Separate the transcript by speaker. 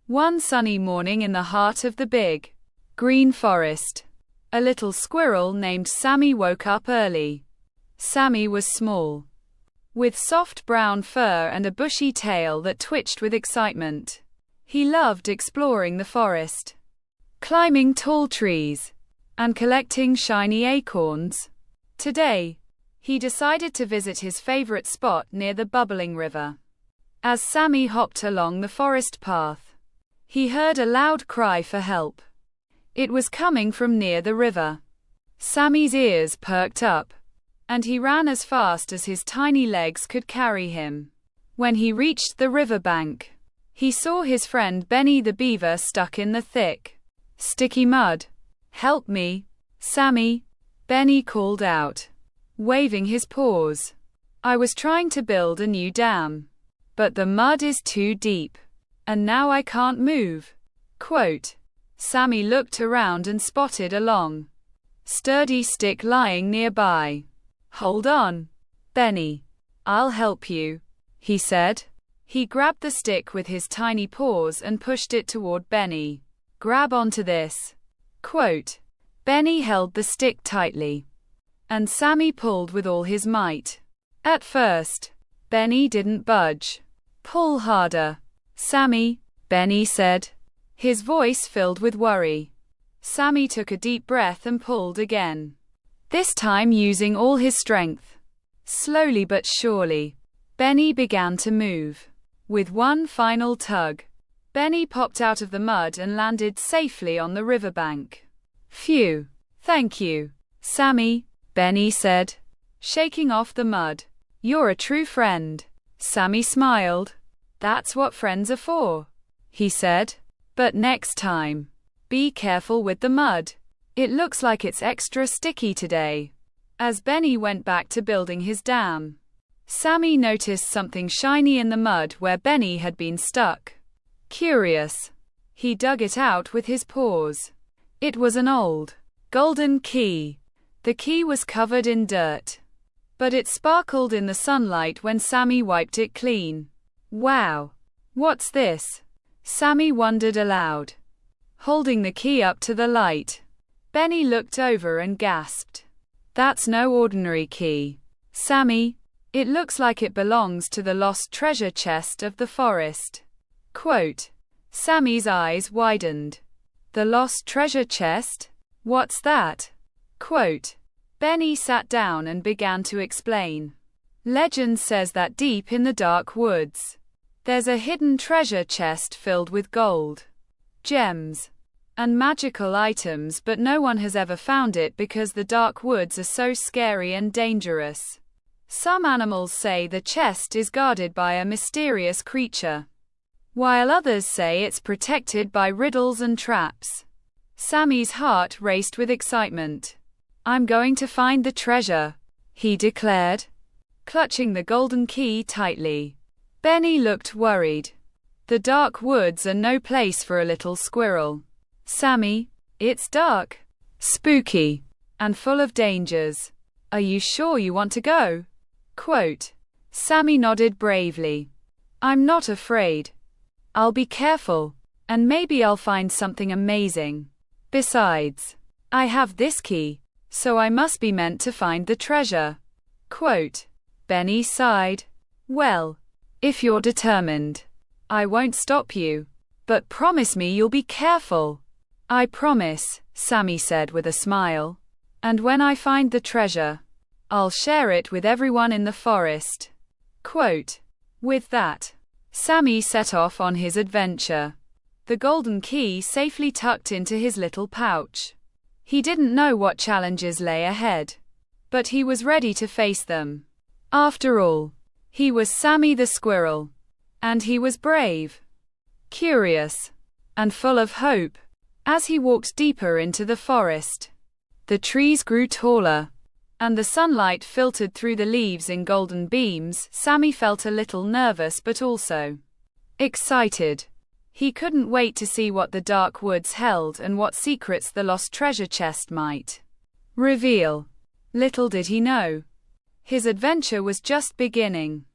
Speaker 1: One sunny morning in the heart of the big, green forest, a little squirrel named Sammy woke up early. Sammy was small, with soft brown fur and a bushy tail that twitched with excitement. He loved exploring the forest, climbing tall trees, and collecting shiny acorns. Today, he decided to visit his favorite spot near the bubbling river. As Sammy hopped along the forest path, he heard a loud cry for help. It was coming from near the river. Sammy's ears perked up, and he ran as fast as his tiny legs could carry him. When he reached the riverbank, he saw his friend Benny the Beaver stuck in the thick, sticky mud. "Help me, Sammy," Benny called out, waving his paws. "I was trying to build a new dam, but the mud is too deep, and now I can't move." Quote. Sammy looked around and spotted a long, sturdy stick lying nearby. "Hold on, Benny. I'll help you," he said. He grabbed the stick with his tiny paws and pushed it toward Benny. "Grab onto this." Quote. Benny held the stick tightly, and Sammy pulled with all his might. At first, Benny didn't budge. "Pull harder, Sammy," Benny said, his voice filled with worry. Sammy took a deep breath and pulled again, this time using all his strength. Slowly but surely, Benny began to move. With one final tug, Benny popped out of the mud and landed safely on the riverbank. "Phew. Thank you, Sammy," Benny said, shaking off the mud. "You're a true friend." Sammy smiled. "That's what friends are for," he said. "But next time, be careful with the mud. It looks like it's extra sticky today." As Benny went back to building his dam, Sammy noticed something shiny in the mud where Benny had been stuck. Curious, he dug it out with his paws. It was an old, golden key. The key was covered in dirt, but it sparkled in the sunlight when Sammy wiped it clean. "Wow, what's this?" Sammy wondered aloud, holding the key up to the light. Benny looked over and gasped. "That's no ordinary key, Sammy. It looks like it belongs to the lost treasure chest of the forest." Quote. Sammy's eyes widened. "The lost treasure chest? What's that?" Quote. Benny sat down and began to explain. "Legend says that deep in the dark woods, there's a hidden treasure chest filled with gold, gems, and magical items, but no one has ever found it because the dark woods are so scary and dangerous. Some animals say the chest is guarded by a mysterious creature, while others say it's protected by riddles and traps." Sammy's heart raced with excitement. "I'm going to find the treasure," he declared, clutching the golden key tightly. Benny looked worried. "The dark woods are no place for a little squirrel, Sammy. It's dark, spooky, and full of dangers. Are you sure you want to go?" Quote. Sammy nodded bravely. "I'm not afraid. I'll be careful, and maybe I'll find something amazing. Besides, I have this key, so I must be meant to find the treasure." Quote. Benny sighed. "Well, if you're determined, I won't stop you. But promise me you'll be careful." "I promise," Sammy said with a smile. "And when I find the treasure, I'll share it with everyone in the forest." Quote. With that, Sammy set off on his adventure, the golden key safely tucked into his little pouch. He didn't know what challenges lay ahead, but he was ready to face them. After all, he was Sammy the Squirrel, and he was brave, curious, and full of hope. As he walked deeper into the forest, the trees grew taller, and the sunlight filtered through the leaves in golden beams. Sammy felt a little nervous but also excited. He couldn't wait to see what the dark woods held and what secrets the lost treasure chest might reveal. Little did he know, his adventure was just beginning.